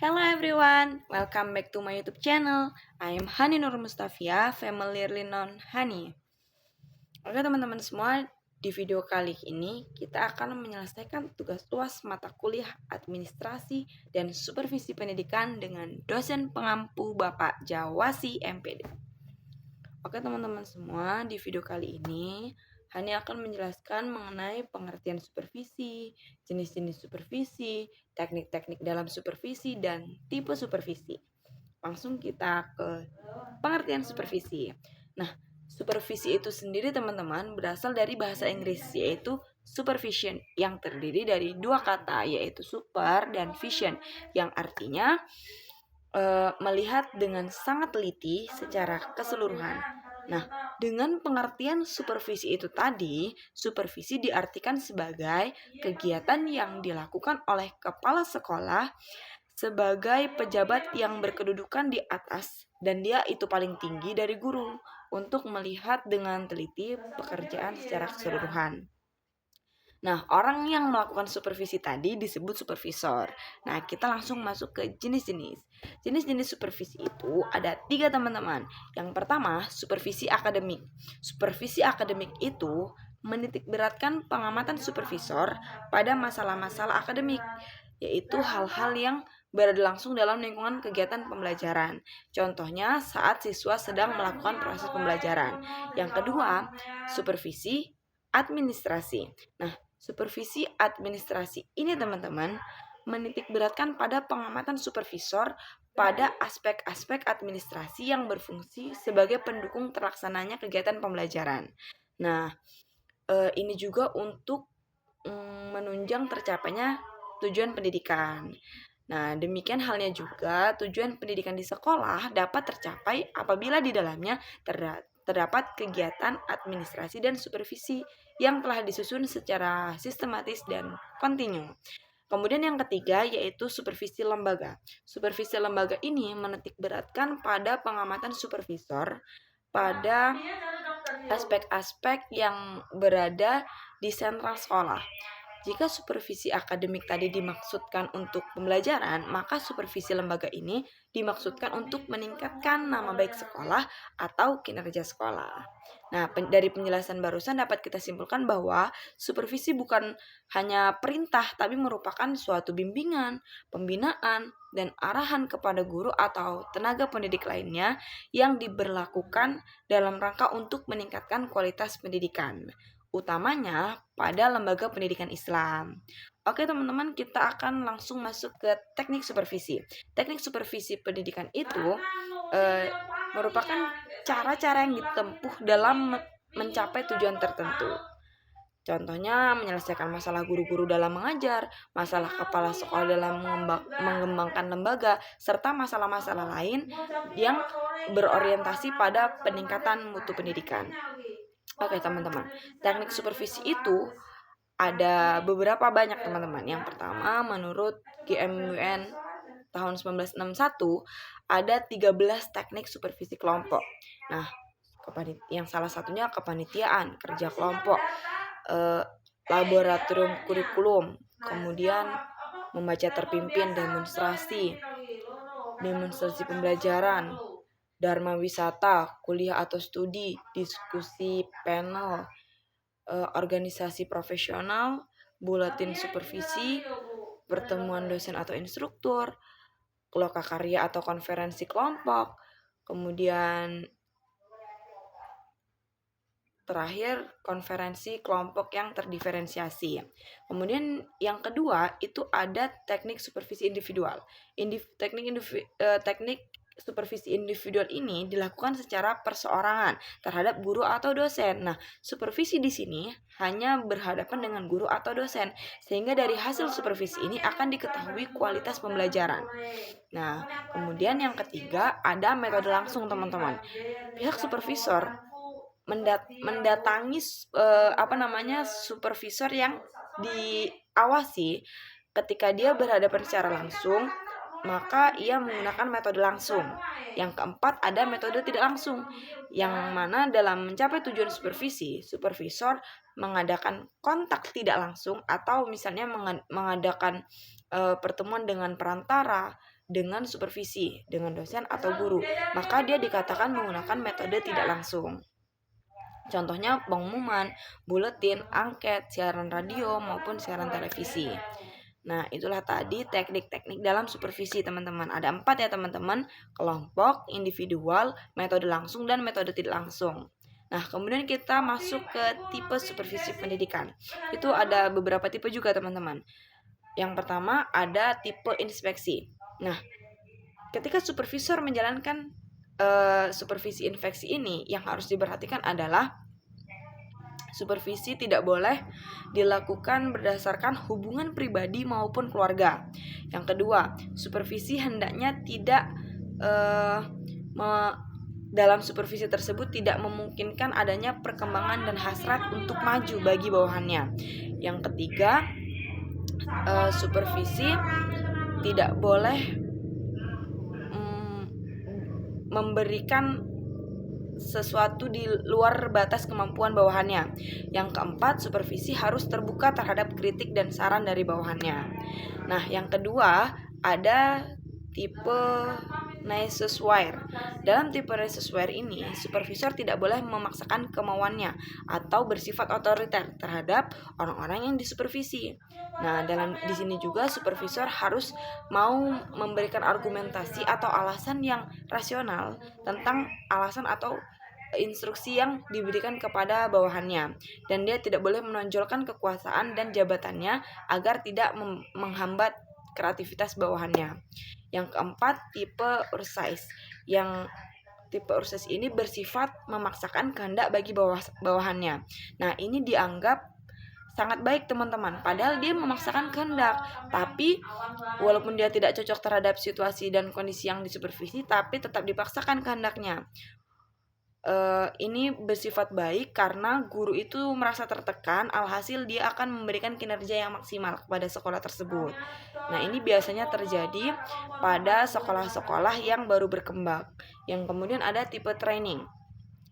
Hello everyone, welcome back to my YouTube channel. I am Hani Nur Mustafia, familiarly known Hani. Oke teman-teman semua, di video kali ini kita akan menyelesaikan tugas UAS mata kuliah administrasi dan supervisi pendidikan dengan dosen pengampu Bapak Jawasi MPD. Oke teman-teman semua, di video kali ini Hani akan menjelaskan mengenai pengertian supervisi, jenis-jenis supervisi, teknik-teknik dalam supervisi, dan tipe supervisi. Langsung kita ke pengertian supervisi. Nah, supervisi itu sendiri teman-teman berasal dari bahasa Inggris, yaitu supervision, yang terdiri dari dua kata, yaitu super dan vision, yang artinya melihat dengan sangat teliti secara keseluruhan. Nah, dengan pengertian supervisi itu tadi, supervisi diartikan sebagai kegiatan yang dilakukan oleh kepala sekolah sebagai pejabat yang berkedudukan di atas dan dia itu paling tinggi dari guru untuk melihat dengan teliti pekerjaan secara keseluruhan. Nah, orang yang melakukan supervisi tadi disebut supervisor. Nah, kita langsung masuk ke jenis-jenis. Jenis-jenis supervisi itu ada 3 teman-teman. Yang pertama, supervisi akademik. Supervisi akademik itu menitikberatkan pengamatan supervisor pada masalah-masalah akademik, yaitu hal-hal yang berada langsung dalam lingkungan kegiatan pembelajaran. Contohnya saat siswa sedang melakukan proses pembelajaran. Yang kedua, supervisi administrasi. Nah, supervisi administrasi ini teman-teman menitikberatkan pada pengamatan supervisor pada aspek-aspek administrasi yang berfungsi sebagai pendukung terlaksananya kegiatan pembelajaran. Nah, ini juga untuk menunjang tercapainya tujuan pendidikan. Nah, demikian halnya juga tujuan pendidikan di sekolah dapat tercapai apabila di dalamnya terdapat kegiatan administrasi dan supervisi yang telah disusun secara sistematis dan kontinu. Kemudian yang ketiga yaitu supervisi lembaga. Supervisi lembaga ini menitikberatkan pada pengamatan supervisor pada aspek-aspek yang berada di sentral sekolah. Jika supervisi akademik tadi dimaksudkan untuk pembelajaran, maka supervisi lembaga ini dimaksudkan untuk meningkatkan nama baik sekolah atau kinerja sekolah. Nah, dari penjelasan barusan dapat kita simpulkan bahwa supervisi bukan hanya perintah, tapi merupakan suatu bimbingan, pembinaan, dan arahan kepada guru atau tenaga pendidik lainnya yang diberlakukan dalam rangka untuk meningkatkan kualitas pendidikan, utamanya pada lembaga pendidikan Islam. Oke teman-teman, kita akan langsung masuk ke teknik supervisi. Teknik supervisi pendidikan itu merupakan cara-cara yang ditempuh dalam mencapai tujuan tertentu. Contohnya menyelesaikan masalah guru-guru dalam mengajar, masalah kepala sekolah dalam mengembangkan lembaga, serta masalah-masalah lain yang berorientasi pada peningkatan mutu pendidikan. Oke teman-teman, teknik supervisi itu ada beberapa banyak teman-teman. Yang pertama menurut GMUN tahun 1961 ada 13 teknik supervisi kelompok. Nah, yang salah satunya kepanitiaan, kerja kelompok, laboratorium kurikulum, kemudian membaca terpimpin, demonstrasi pembelajaran, dharma wisata, kuliah atau studi, diskusi panel, organisasi profesional, buletin supervisi, pertemuan dosen atau instruktur, lokakarya atau konferensi kelompok, kemudian terakhir konferensi kelompok yang terdiferensiasi. Kemudian yang kedua itu ada teknik supervisi individual. Teknik supervisi individual ini dilakukan secara perseorangan terhadap guru atau dosen. Nah, supervisi di sini hanya berhadapan dengan guru atau dosen, sehingga dari hasil supervisi ini akan diketahui kualitas pembelajaran. Nah, kemudian yang ketiga ada metode langsung teman-teman. Pihak supervisor mendatangi supervisor yang diawasi. Ketika dia berhadapan secara langsung, maka ia menggunakan metode langsung. Yang keempat ada metode tidak langsung, yang mana dalam mencapai tujuan supervisi, supervisor mengadakan kontak tidak langsung atau misalnya mengadakan pertemuan dengan perantara dengan supervisi, dengan dosen atau guru, maka dia dikatakan menggunakan metode tidak langsung. Contohnya pengumuman, buletin, angket, siaran radio, maupun siaran televisi. Nah, itulah tadi teknik-teknik dalam supervisi, teman-teman. Ada 4 ya, teman-teman. Kelompok, individual, metode langsung, dan metode tidak langsung. Nah, kemudian kita masuk ke tipe supervisi pendidikan. Itu ada beberapa tipe juga, teman-teman. Yang pertama ada tipe inspeksi. Nah, ketika supervisor menjalankan supervisi inspeksi ini, yang harus diperhatikan adalah supervisi tidak boleh dilakukan berdasarkan hubungan pribadi maupun keluarga. Yang kedua, supervisi hendaknya tidak dalam supervisi tersebut tidak memungkinkan adanya perkembangan dan hasrat untuk maju bagi bawahannya. Yang ketiga, supervisi tidak boleh memberikan sesuatu di luar batas kemampuan bawahannya. Yang keempat, supervisi harus terbuka terhadap kritik dan saran dari bawahannya. Nah, yang kedua ada tipe necesswire. Dalam tipe necesswire ini, supervisor tidak boleh memaksakan kemauannya atau bersifat otoriter terhadap orang-orang yang disupervisi. Nah, di sini juga supervisor harus mau memberikan argumentasi atau alasan yang rasional tentang alasan atau instruksi yang diberikan kepada bawahannya, dan dia tidak boleh menonjolkan kekuasaan dan jabatannya agar tidak menghambat kreativitas bawahannya. Yang keempat, tipe ursize. Yang tipe ursize ini bersifat memaksakan kehendak bagi bawahannya. Nah, ini dianggap sangat baik, teman-teman, padahal dia memaksakan kehendak, tapi walaupun dia tidak cocok terhadap situasi dan kondisi yang disupervisi, tapi tetap dipaksakan kehendaknya. Ini bersifat baik karena guru itu merasa tertekan, alhasil dia akan memberikan kinerja yang maksimal kepada sekolah tersebut. Nah, ini biasanya terjadi pada sekolah-sekolah yang baru berkembang. Yang kemudian ada tipe training.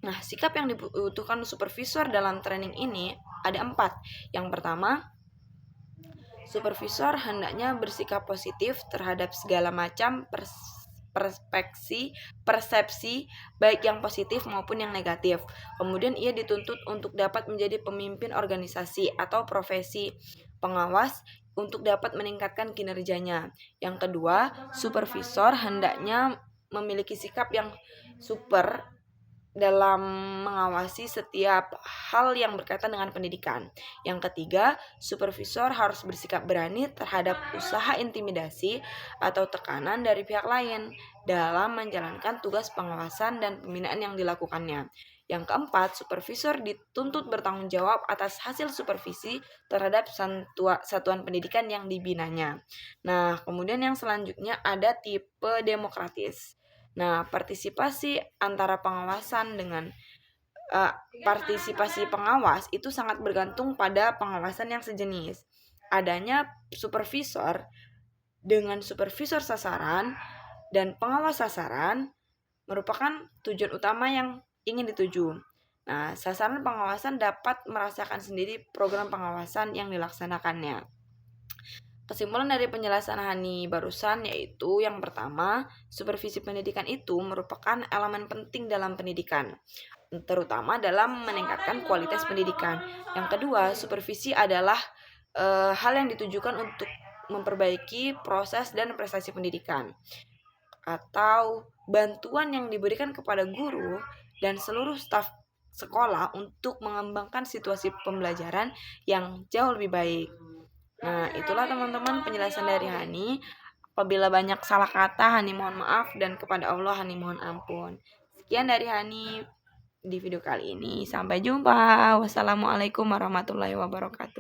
Nah, sikap yang dibutuhkan supervisor dalam training ini ada 4. Yang pertama, supervisor hendaknya bersikap positif terhadap segala macam persepsi baik yang positif maupun yang negatif. Kemudian ia dituntut untuk dapat menjadi pemimpin organisasi atau profesi pengawas untuk dapat meningkatkan kinerjanya. Yang kedua, supervisor hendaknya memiliki sikap yang super dalam mengawasi setiap hal yang berkaitan dengan pendidikan. Yang ketiga, supervisor harus bersikap berani terhadap usaha intimidasi atau tekanan dari pihak lain dalam menjalankan tugas pengawasan dan pembinaan yang dilakukannya. Yang keempat, supervisor dituntut bertanggung jawab atas hasil supervisi terhadap satuan pendidikan yang dibinanya. Nah, kemudian yang selanjutnya ada tipe demokratis. Nah, partisipasi antara pengawasan dengan partisipasi pengawas itu sangat bergantung pada pengawasan yang sejenis. Adanya supervisor dengan supervisor sasaran dan pengawas sasaran merupakan tujuan utama yang ingin dituju. Nah, sasaran pengawasan dapat merasakan sendiri program pengawasan yang dilaksanakannya. Kesimpulan dari penjelasan Hani barusan yaitu yang pertama, supervisi pendidikan itu merupakan elemen penting dalam pendidikan, terutama dalam meningkatkan kualitas pendidikan. Yang kedua, supervisi adalah hal yang ditujukan untuk memperbaiki proses dan prestasi pendidikan, atau bantuan yang diberikan kepada guru dan seluruh staf sekolah untuk mengembangkan situasi pembelajaran yang jauh lebih baik. Nah, itulah teman-teman penjelasan dari Hani. Apabila banyak salah kata, Hani mohon maaf, dan kepada Allah Hani mohon ampun. Sekian dari Hani di video kali ini. Sampai jumpa. Wassalamualaikum warahmatullahi wabarakatuh.